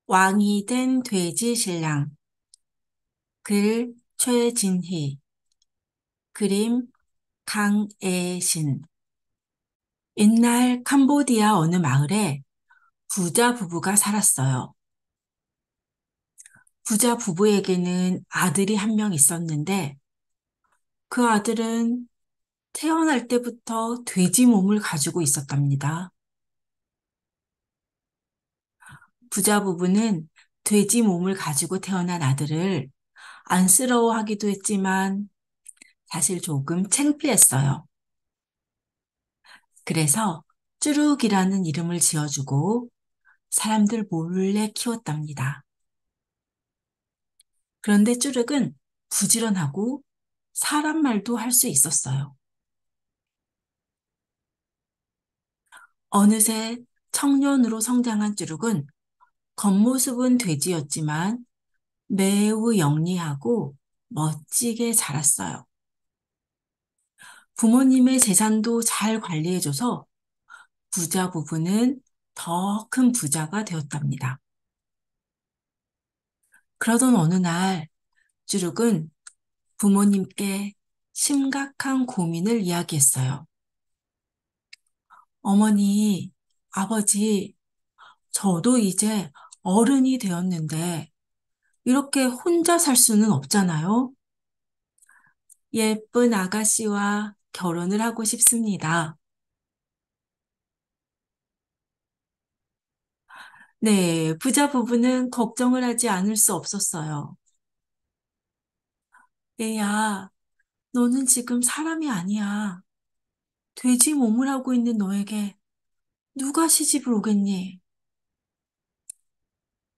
왕이 된 돼지 신랑. 글 최진희. 그림 강애신. 옛날 캄보디아 어느 마을에 부자 부부가 살았어요. 부자 부부에게는 아들이 한 명 있었는데 그 아들은 태어날 때부터 돼지 몸을 가지고 있었답니다. 부자 부부는 돼지 몸을 가지고 태어난 아들을 안쓰러워하기도 했지만 사실 조금 창피했어요. 그래서 쭈룩이라는 이름을 지어주고 사람들 몰래 키웠답니다. 그런데 쭈룩은 부지런하고 사람 말도 할 수 있었어요. 어느새 청년으로 성장한 쭈룩은 겉모습은 돼지였지만 매우 영리하고 멋지게 자랐어요. 부모님의 재산도 잘 관리해줘서 부자 부부는 더 큰 부자가 되었답니다. 그러던 어느 날 쭈룩은 부모님께 심각한 고민을 이야기했어요. 어머니, 아버지, 저도 이제 어른이 되었는데 이렇게 혼자 살 수는 없잖아요. 예쁜 아가씨와 결혼을 하고 싶습니다. 네, 부자 부부는 걱정을 하지 않을 수 없었어요. 얘야, 너는 지금 사람이 아니야. 돼지 몸을 하고 있는 너에게 누가 시집을 오겠니?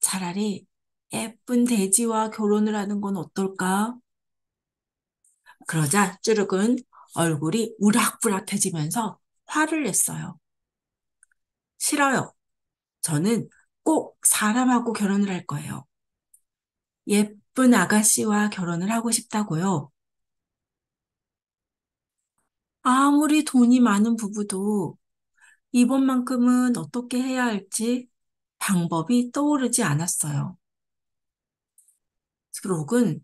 차라리 예쁜 돼지와 결혼을 하는 건 어떨까? 그러자 쭈룩은 얼굴이 우락부락해지면서 화를 냈어요. 싫어요. 저는 꼭 사람하고 결혼을 할 거예요. 예쁜 아가씨와 결혼을 하고 싶다고요. 아무리 돈이 많은 부부도 이번만큼은 어떻게 해야 할지 방법이 떠오르지 않았어요. 쭈룩은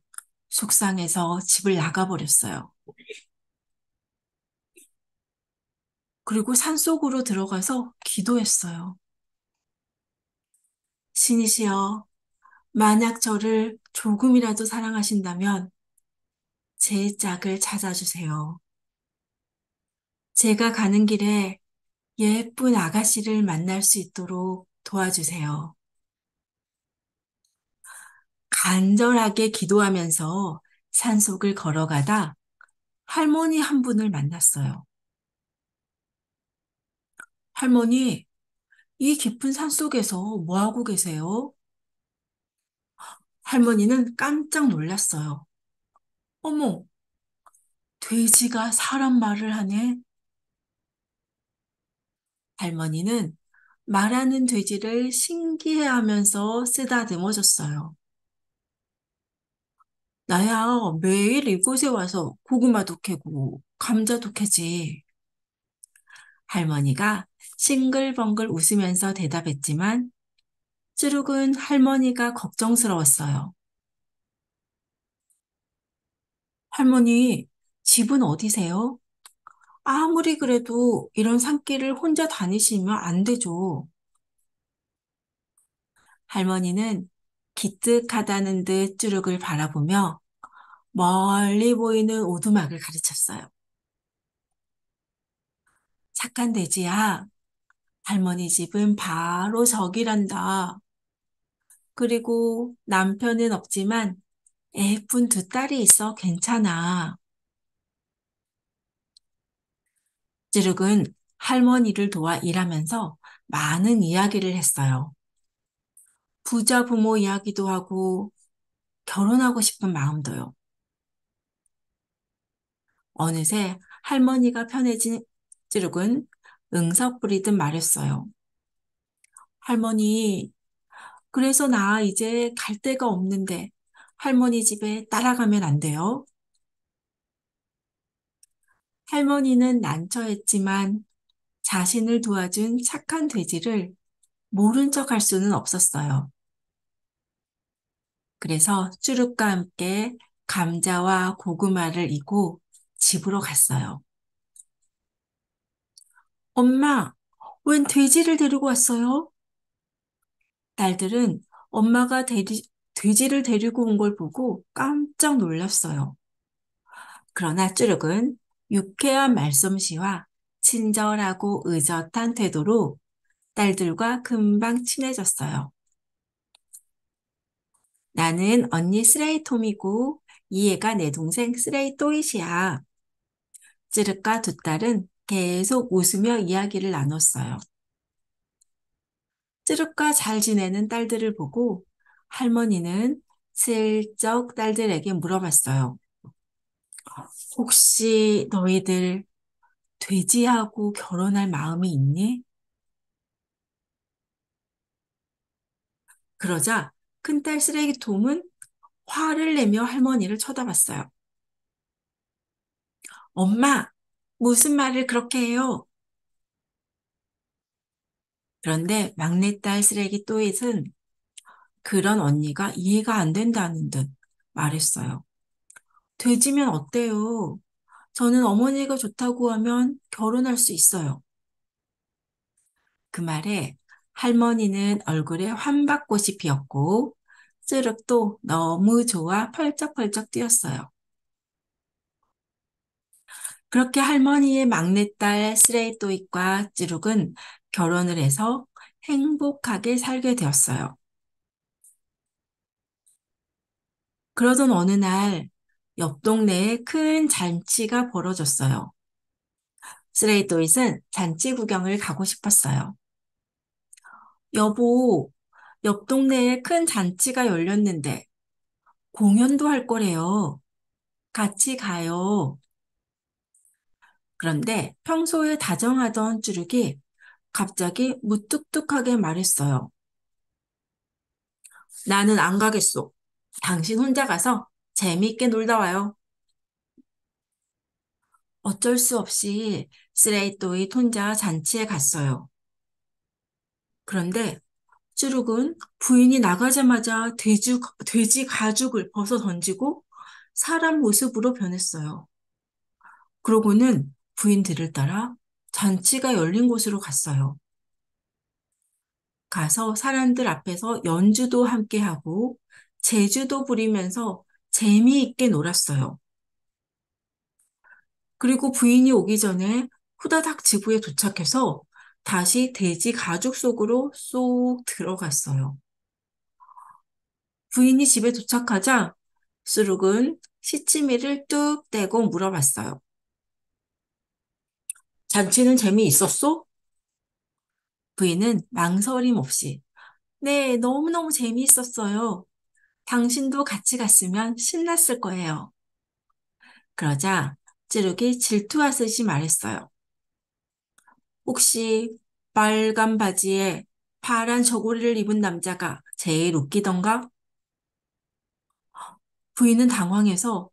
속상해서 집을 나가버렸어요. 그리고 산속으로 들어가서 기도했어요. 신이시여, 만약 저를 조금이라도 사랑하신다면 제 짝을 찾아주세요. 제가 가는 길에 예쁜 아가씨를 만날 수 있도록 도와주세요. 간절하게 기도하면서 산속을 걸어가다 할머니 한 분을 만났어요. 할머니, 이 깊은 산속에서 뭐 하고 계세요? 할머니는 깜짝 놀랐어요. 어머, 돼지가 사람 말을 하네? 할머니는 말하는 돼지를 신기해하면서 쓰다듬어줬어요. 나야 매일 이곳에 와서 고구마도 캐고 감자도 캐지. 할머니가 싱글벙글 웃으면서 대답했지만 쭈룩은 할머니가 걱정스러웠어요. 할머니, 집은 어디세요? 아무리 그래도 이런 산길을 혼자 다니시면 안 되죠. 할머니는 기특하다는 듯 쭈룩을 바라보며 멀리 보이는 오두막을 가르쳤어요. 착한 돼지야, 할머니 집은 바로 저기란다. 그리고 남편은 없지만 예쁜 두 딸이 있어 괜찮아. 찌룩은 할머니를 도와 일하면서 많은 이야기를 했어요. 부자 부모 이야기도 하고 결혼하고 싶은 마음도요. 어느새 할머니가 편해진 찌룩은 응석부리듯 말했어요. 할머니, 그래서 나 이제 갈 데가 없는데 할머니 집에 따라가면 안 돼요? 할머니는 난처했지만 자신을 도와준 착한 돼지를 모른 척 할 수는 없었어요. 그래서 쭈룩과 함께 감자와 고구마를 이고 집으로 갔어요. 엄마, 웬 돼지를 데리고 왔어요? 딸들은 엄마가 돼지를 데리고 온 걸 보고 깜짝 놀랐어요. 그러나 쭈룩은 유쾌한 말솜씨와 친절하고 의젓한 태도로 딸들과 금방 친해졌어요. 나는 언니 쓰레이톰이고 이 애가 내 동생 쓰레이또이시야. 찌르과 두 딸은 계속 웃으며 이야기를 나눴어요. 찌르과 잘 지내는 딸들을 보고 할머니는 슬쩍 딸들에게 물어봤어요. 혹시 너희들 돼지하고 결혼할 마음이 있니? 그러자 큰딸 쓰레기통은 화를 내며 할머니를 쳐다봤어요. 엄마, 무슨 말을 그렇게 해요? 그런데 막내딸 쓰레기 또잇은 그런 언니가 이해가 안 된다는 듯 말했어요. 돼지면 어때요? 저는 어머니가 좋다고 하면 결혼할 수 있어요. 그 말에 할머니는 얼굴에 환박꽃이 피었고 쯔륵도 너무 좋아 펄쩍펄쩍 뛰었어요. 그렇게 할머니의 막내딸 스레이또이과 찌룩은 결혼을 해서 행복하게 살게 되었어요. 그러던 어느 날 옆 동네에 큰 잔치가 벌어졌어요. 스레이또잇은 잔치 구경을 가고 싶었어요. 여보, 옆 동네에 큰 잔치가 열렸는데 공연도 할 거래요. 같이 가요. 그런데 평소에 다정하던 쭈룩이 갑자기 무뚝뚝하게 말했어요. 나는 안 가겠소. 당신 혼자 가서 재미있게 놀다 와요. 어쩔 수 없이 쓰레이또잇 혼자 잔치에 갔어요. 그런데 쭈룩은 부인이 나가자마자 돼지 가죽을 벗어 던지고 사람 모습으로 변했어요. 그러고는 부인들을 따라 잔치가 열린 곳으로 갔어요. 가서 사람들 앞에서 연주도 함께 하고 제주도 부리면서 재미있게 놀았어요. 그리고 부인이 오기 전에 후다닥 지구에 도착해서 다시 돼지 가죽 속으로 쏙 들어갔어요. 부인이 집에 도착하자 수룩은 시치미를 뚝 떼고 물어봤어요. 잔치는 재미있었어? 부인은 망설임 없이 네, 너무너무 재미있었어요. 당신도 같이 갔으면 신났을 거예요. 그러자 찌룩이 질투하듯이 말했어요. 혹시 빨간 바지에 파란 저고리를 입은 남자가 제일 웃기던가? 부인은 당황해서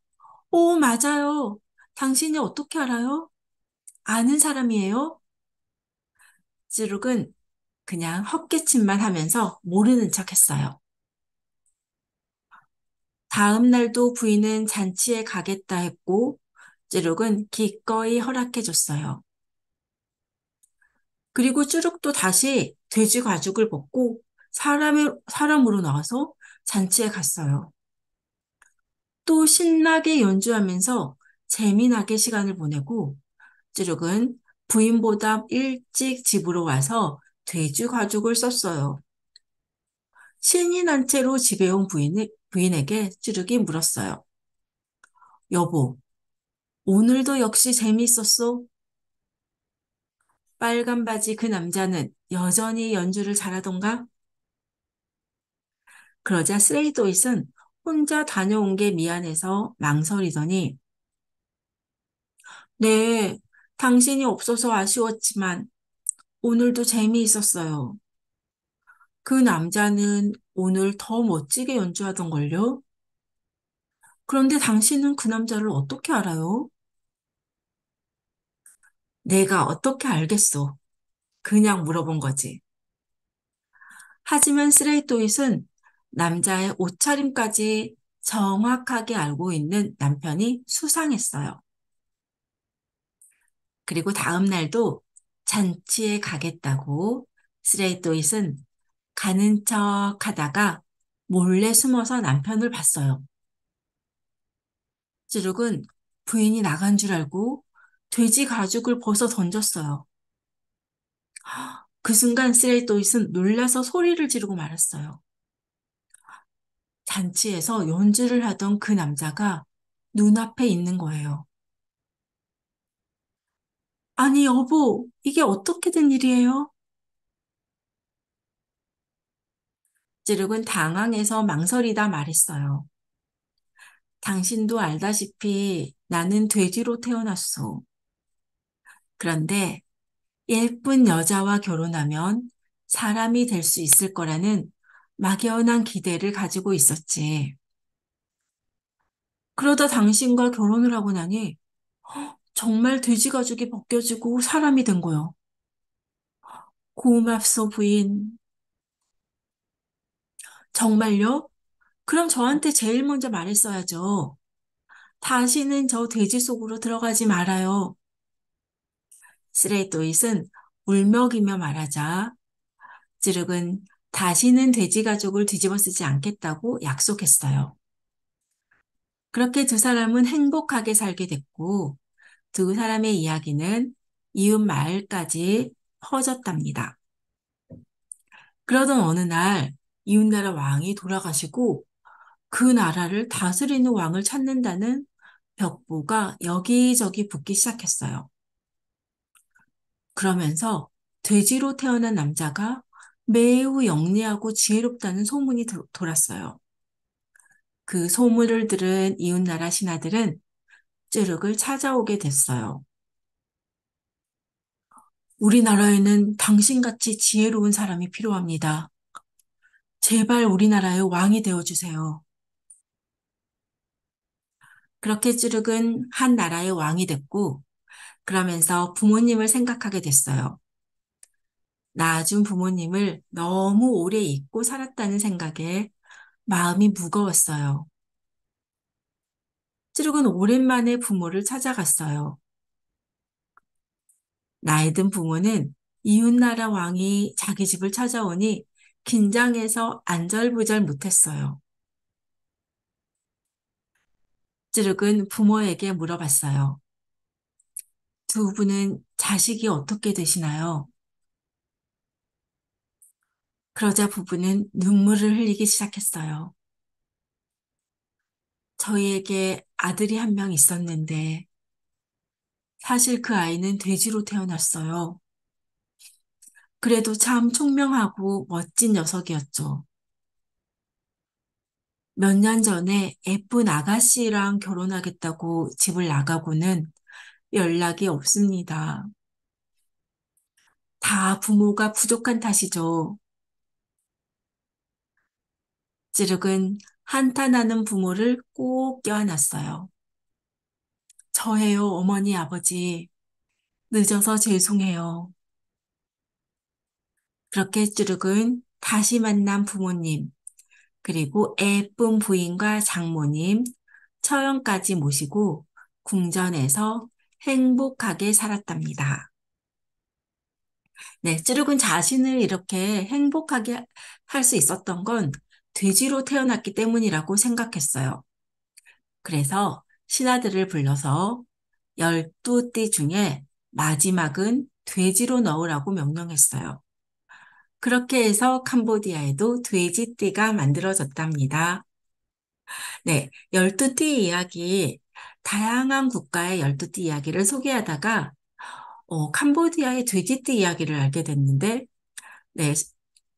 오, 맞아요. 당신이 어떻게 알아요? 아는 사람이에요? 찌룩은 그냥 헛기침만 하면서 모르는 척 했어요. 다음 날도 부인은 잔치에 가겠다 했고, 찌룩은 기꺼이 허락해줬어요. 그리고 쭈룩도 다시 돼지 가죽을 벗고 사람으로 나와서 잔치에 갔어요. 또 신나게 연주하면서 재미나게 시간을 보내고, 찌룩은 부인보다 일찍 집으로 와서 돼지 가죽을 썼어요. 신이 난 채로 집에 온 부인에게 찌르기 물었어요. 여보, 오늘도 역시 재미있었어? 빨간 바지 그 남자는 여전히 연주를 잘하던가? 그러자 스레이도잇은 혼자 다녀온 게 미안해서 망설이더니, 네, 당신이 없어서 아쉬웠지만 오늘도 재미있었어요. 그 남자는 오늘 더 멋지게 연주하던걸요? 그런데 당신은 그 남자를 어떻게 알아요? 내가 어떻게 알겠소? 그냥 물어본 거지. 하지만 스레이토잇은 남자의 옷차림까지 정확하게 알고 있는 남편이 수상했어요. 그리고 다음 날도 잔치에 가겠다고 스레이토잇은 가는 척 하다가 몰래 숨어서 남편을 봤어요. 찌룩은 부인이 나간 줄 알고 돼지 가죽을 벗어 던졌어요. 그 순간 스레이토잇은 놀라서 소리를 지르고 말았어요. 잔치에서 연주를 하던 그 남자가 눈앞에 있는 거예요. 아니, 여보, 이게 어떻게 된 일이에요? 찌룩은 당황해서 망설이다 말했어요. 당신도 알다시피 나는 돼지로 태어났소. 그런데 예쁜 여자와 결혼하면 사람이 될 수 있을 거라는 막연한 기대를 가지고 있었지. 그러다 당신과 결혼을 하고 나니 정말 돼지 가죽이 벗겨지고 사람이 된 거요. 고맙소, 부인. 정말요? 그럼 저한테 제일 먼저 말했어야죠. 다시는 저 돼지 속으로 들어가지 말아요. 스레이토잇은 울먹이며 말하자 찌륵은 다시는 돼지 가죽을 뒤집어 쓰지 않겠다고 약속했어요. 그렇게 두 사람은 행복하게 살게 됐고 두 사람의 이야기는 이웃 마을까지 퍼졌답니다. 그러던 어느 날 이웃나라 왕이 돌아가시고 그 나라를 다스리는 왕을 찾는다는 벽보가 여기저기 붙기 시작했어요. 그러면서 돼지로 태어난 남자가 매우 영리하고 지혜롭다는 소문이 돌았어요. 그 소문을 들은 이웃나라 신하들은 쯔륵을 찾아오게 됐어요. 우리나라에는 당신같이 지혜로운 사람이 필요합니다. 제발 우리나라의 왕이 되어주세요. 그렇게 쯔륵은 한 나라의 왕이 됐고, 그러면서 부모님을 생각하게 됐어요. 낳아준 부모님을 너무 오래 잊고 살았다는 생각에 마음이 무거웠어요. 찌룩은 오랜만에 부모를 찾아갔어요. 나이 든 부모는 이웃나라 왕이 자기 집을 찾아오니 긴장해서 안절부절 못했어요. 찌룩은 부모에게 물어봤어요. 두 분은 자식이 어떻게 되시나요? 그러자 부부는 눈물을 흘리기 시작했어요. 저희에게 아들이 한 명 있었는데 사실 그 아이는 돼지로 태어났어요. 그래도 참 총명하고 멋진 녀석이었죠. 몇 년 전에 예쁜 아가씨랑 결혼하겠다고 집을 나가고는 연락이 없습니다. 다 부모가 부족한 탓이죠. 찌륵은 한탄하는 부모를 꼭 껴안았어요. 저예요, 어머니, 아버지. 늦어서 죄송해요. 그렇게 찌륵은 다시 만난 부모님, 그리고 예쁜 부인과 장모님, 처형까지 모시고 궁전에서 행복하게 살았답니다. 네, 찌르군 자신을 이렇게 행복하게 할 수 있었던 건 돼지로 태어났기 때문이라고 생각했어요. 그래서 신하들을 불러서 12띠 중에 마지막은 돼지로 넣으라고 명령했어요. 그렇게 해서 캄보디아에도 돼지띠가 만들어졌답니다. 네, 12띠 이야기, 다양한 국가의 12띠 이야기를 소개하다가 캄보디아의 돼지띠 이야기를 알게 됐는데 네,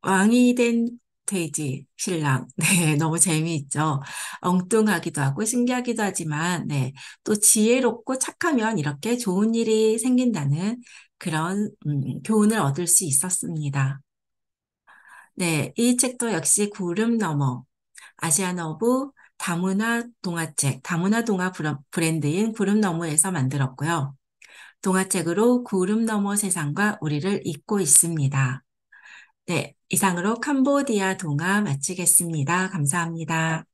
왕이 된 돼지 신랑. 네, 너무 재미있죠. 엉뚱하기도 하고 신기하기도 하지만, 네, 또 지혜롭고 착하면 이렇게 좋은 일이 생긴다는 그런 교훈을 얻을 수 있었습니다. 네, 이 책도 역시 구름 너머 아시아너브 다문화 동화책, 다문화 동화 브랜드인 구름 너머에서 만들었고요. 동화책으로 구름 너머 세상과 우리를 잇고 있습니다. 네, 이상으로 캄보디아 동화 마치겠습니다. 감사합니다.